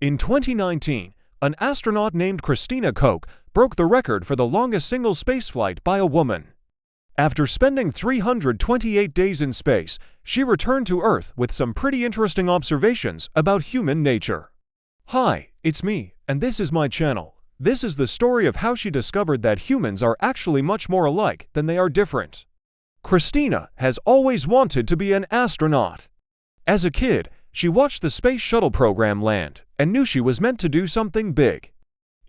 In 2019, an astronaut named Christina Koch broke the record for the longest single spaceflight by a woman. After spending 328 days in space, she returned to Earth with some pretty interesting observations about human nature. Hi, it's me, and this is my channel. This is the story of how she discovered that humans are actually much more alike than they are different. Christina has always wanted to be an astronaut. As a kid, she watched the space shuttle program land and knew she was meant to do something big.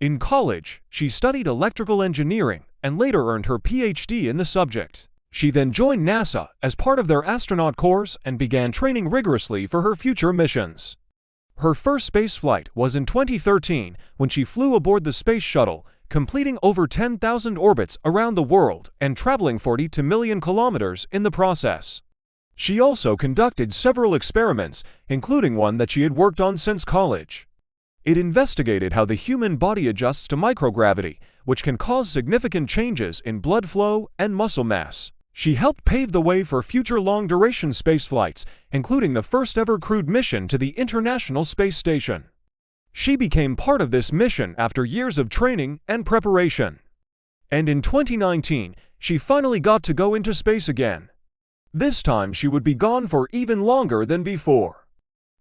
In college, she studied electrical engineering and later earned her PhD in the subject. She then joined NASA as part of their astronaut corps and began training rigorously for her future missions. Her first spaceflight was in 2013 when she flew aboard the space shuttle, completing over 10,000 orbits around the world and traveling 40 million kilometers in the process. She also conducted several experiments, including one that she had worked on since college. It investigated how the human body adjusts to microgravity, which can cause significant changes in blood flow and muscle mass. She helped pave the way for future long-duration spaceflights, including the first-ever crewed mission to the International Space Station. She became part of this mission after years of training and preparation. And in 2019, she finally got to go into space again. This time she would be gone for even longer than before.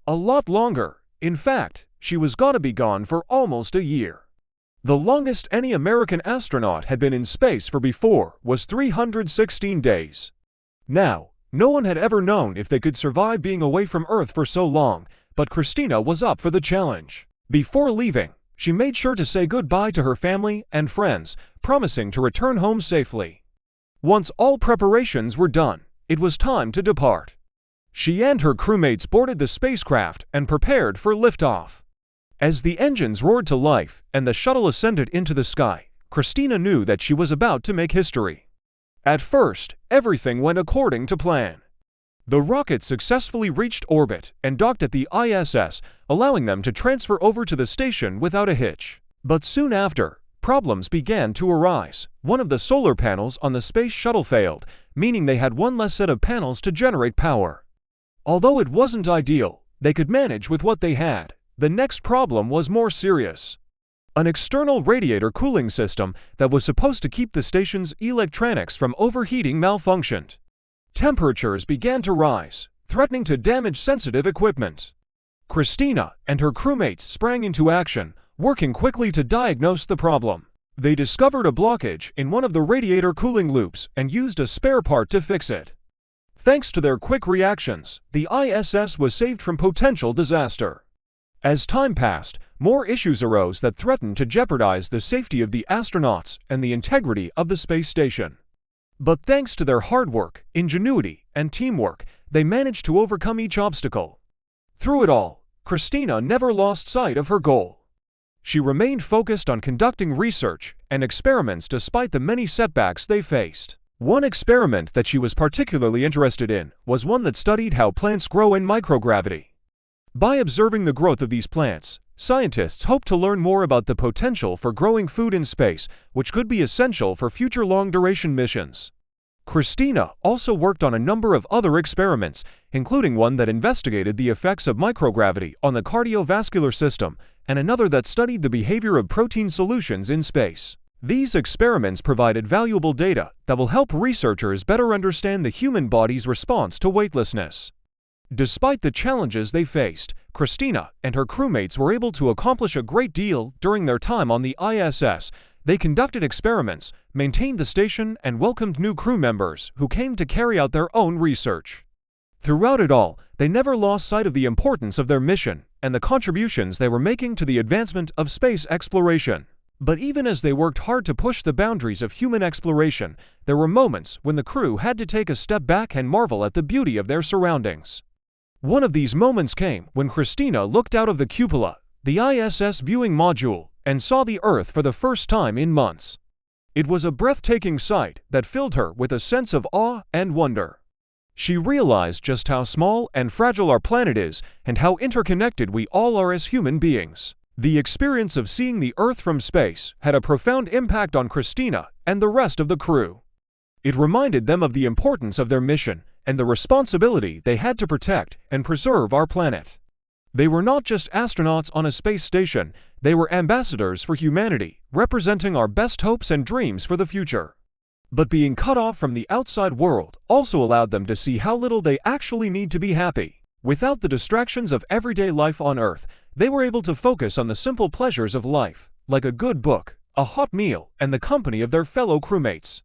A lot longer. In fact, she was gonna be gone for almost a year. The longest any American astronaut had been in space for before was 316 days. Now, no one had ever known if they could survive being away from Earth for so long, but Christina was up for the challenge. Before leaving, she made sure to say goodbye to her family and friends, promising to return home safely. Once all preparations were done, it was time to depart. She and her crewmates boarded the spacecraft and prepared for liftoff. As the engines roared to life and the shuttle ascended into the sky, Christina knew that she was about to make history. At first, everything went according to plan. The rocket successfully reached orbit and docked at the ISS, allowing them to transfer over to the station without a hitch. But soon after, problems began to arise. One of the solar panels on the space shuttle failed, meaning they had one less set of panels to generate power. Although it wasn't ideal, they could manage with what they had. The next problem was more serious. An external radiator cooling system that was supposed to keep the station's electronics from overheating malfunctioned. Temperatures began to rise, threatening to damage sensitive equipment. Christina and her crewmates sprang into action, working quickly to diagnose the problem. They discovered a blockage in one of the radiator cooling loops and used a spare part to fix it. Thanks to their quick reactions, the ISS was saved from potential disaster. As time passed, more issues arose that threatened to jeopardize the safety of the astronauts and the integrity of the space station. But thanks to their hard work, ingenuity, and teamwork, they managed to overcome each obstacle. Through it all, Christina never lost sight of her goal. She remained focused on conducting research and experiments despite the many setbacks they faced. One experiment that she was particularly interested in was one that studied how plants grow in microgravity. By observing the growth of these plants, scientists hope to learn more about the potential for growing food in space, which could be essential for future long-duration missions. Christina also worked on a number of other experiments, including one that investigated the effects of microgravity on the cardiovascular system, and another that studied the behavior of protein solutions in space. These experiments provided valuable data that will help researchers better understand the human body's response to weightlessness. Despite the challenges they faced, Christina and her crewmates were able to accomplish a great deal during their time on the ISS. They conducted experiments, maintained the station, and welcomed new crew members who came to carry out their own research. Throughout it all, they never lost sight of the importance of their mission and the contributions they were making to the advancement of space exploration. But even as they worked hard to push the boundaries of human exploration, there were moments when the crew had to take a step back and marvel at the beauty of their surroundings. One of these moments came when Christina looked out of the cupola, the ISS viewing module, and saw the Earth for the first time in months. It was a breathtaking sight that filled her with a sense of awe and wonder. She realized just how small and fragile our planet is and how interconnected we all are as human beings. The experience of seeing the Earth from space had a profound impact on Christina and the rest of the crew. It reminded them of the importance of their mission and the responsibility they had to protect and preserve our planet. They were not just astronauts on a space station, they were ambassadors for humanity, representing our best hopes and dreams for the future. But being cut off from the outside world also allowed them to see how little they actually need to be happy. Without the distractions of everyday life on Earth, they were able to focus on the simple pleasures of life, like a good book, a hot meal, and the company of their fellow crewmates.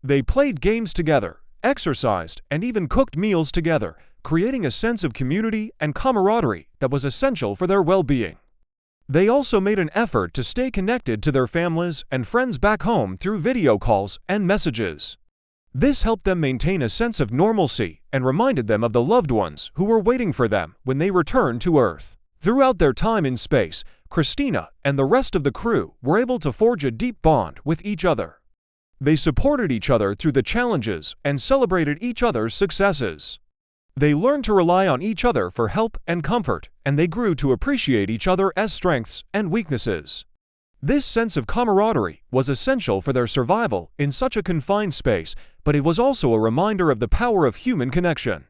They played games together, exercised, and even cooked meals together, creating a sense of community and camaraderie that was essential for their well-being. They also made an effort to stay connected to their families and friends back home through video calls and messages. This helped them maintain a sense of normalcy and reminded them of the loved ones who were waiting for them when they returned to Earth. Throughout their time in space, Christina and the rest of the crew were able to forge a deep bond with each other. They supported each other through the challenges and celebrated each other's successes. They learned to rely on each other for help and comfort, and they grew to appreciate each other as strengths and weaknesses. This sense of camaraderie was essential for their survival in such a confined space, but it was also a reminder of the power of human connection.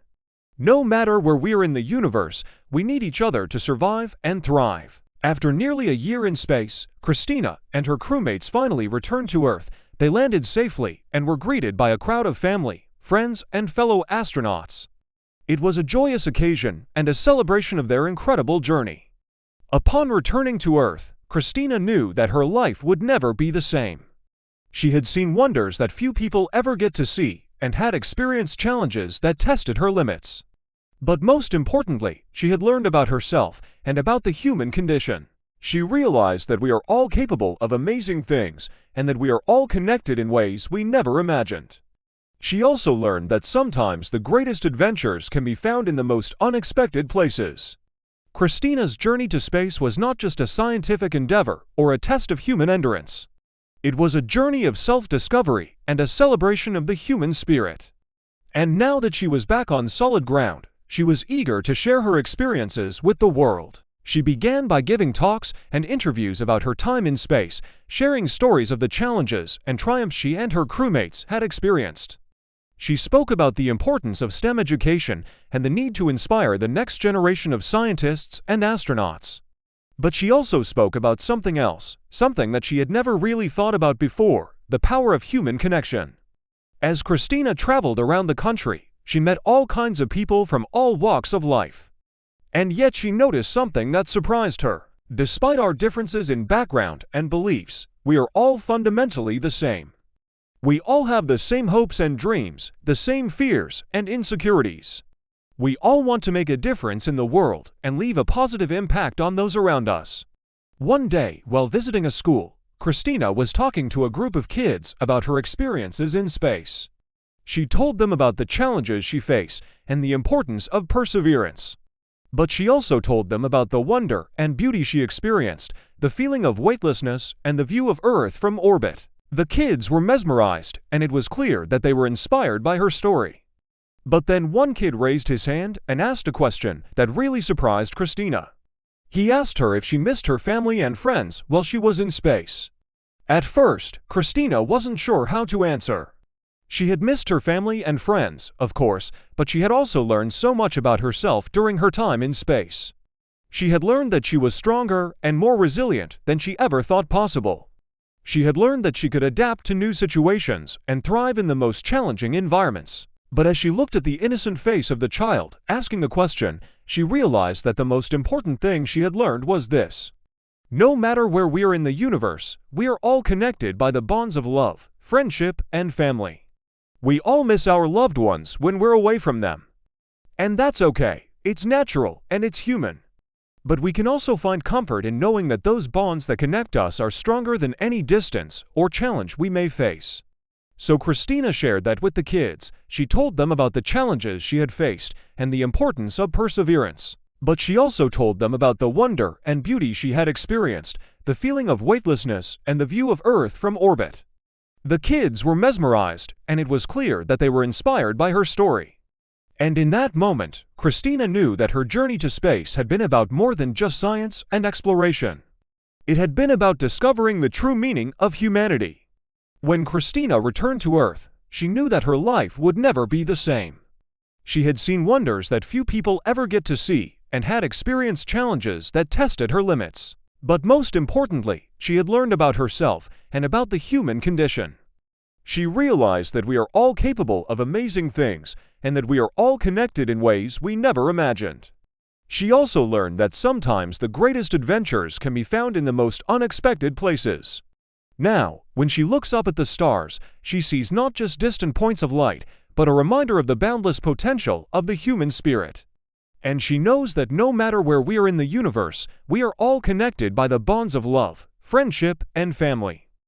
No matter where we are in the universe, we need each other to survive and thrive. After nearly a year in space, Christina and her crewmates finally returned to Earth. They landed safely and were greeted by a crowd of family, friends, and fellow astronauts. It was a joyous occasion and a celebration of their incredible journey. Upon returning to Earth, Christina knew that her life would never be the same. She had seen wonders that few people ever get to see and had experienced challenges that tested her limits. But most importantly, she had learned about herself and about the human condition. She realized that we are all capable of amazing things and that we are all connected in ways we never imagined. She also learned that sometimes the greatest adventures can be found in the most unexpected places. Christina's journey to space was not just a scientific endeavor or a test of human endurance. It was a journey of self-discovery and a celebration of the human spirit. And now that she was back on solid ground, she was eager to share her experiences with the world. She began by giving talks and interviews about her time in space, sharing stories of the challenges and triumphs she and her crewmates had experienced. She spoke about the importance of STEM education and the need to inspire the next generation of scientists and astronauts. But she also spoke about something else, something that she had never really thought about before: the power of human connection. As Christina traveled around the country, she met all kinds of people from all walks of life. And yet she noticed something that surprised her. Despite our differences in background and beliefs, we are all fundamentally the same. We all have the same hopes and dreams, the same fears and insecurities. We all want to make a difference in the world and leave a positive impact on those around us. One day, while visiting a school, Christina was talking to a group of kids about her experiences in space. She told them about the challenges she faced and the importance of perseverance. But she also told them about the wonder and beauty she experienced, the feeling of weightlessness and the view of Earth from orbit. The kids were mesmerized, and it was clear that they were inspired by her story. But then one kid raised his hand and asked a question that really surprised Christina. He asked her if she missed her family and friends while she was in space. At first, Christina wasn't sure how to answer. She had missed her family and friends, of course, but she had also learned so much about herself during her time in space. She had learned that she was stronger and more resilient than she ever thought possible. She had learned that she could adapt to new situations and thrive in the most challenging environments. But as she looked at the innocent face of the child asking the question, she realized that the most important thing she had learned was this: no matter where we are in the universe, we are all connected by the bonds of love, friendship, and family. We all miss our loved ones when we're away from them. And that's okay. It's natural and it's human. But we can also find comfort in knowing that those bonds that connect us are stronger than any distance or challenge we may face. So Christina shared that with the kids. She told them about the challenges she had faced and the importance of perseverance. But she also told them about the wonder and beauty she had experienced, the feeling of weightlessness and the view of Earth from orbit. The kids were mesmerized, and it was clear that they were inspired by her story. And in that moment, Christina knew that her journey to space had been about more than just science and exploration. It had been about discovering the true meaning of humanity. When Christina returned to Earth, she knew that her life would never be the same. She had seen wonders that few people ever get to see, and had experienced challenges that tested her limits. But most importantly, she had learned about herself and about the human condition. She realized that we are all capable of amazing things and that we are all connected in ways we never imagined. She also learned that sometimes the greatest adventures can be found in the most unexpected places. Now, when she looks up at the stars, she sees not just distant points of light, but a reminder of the boundless potential of the human spirit. And she knows that no matter where we are in the universe, we are all connected by the bonds of love, friendship, and family.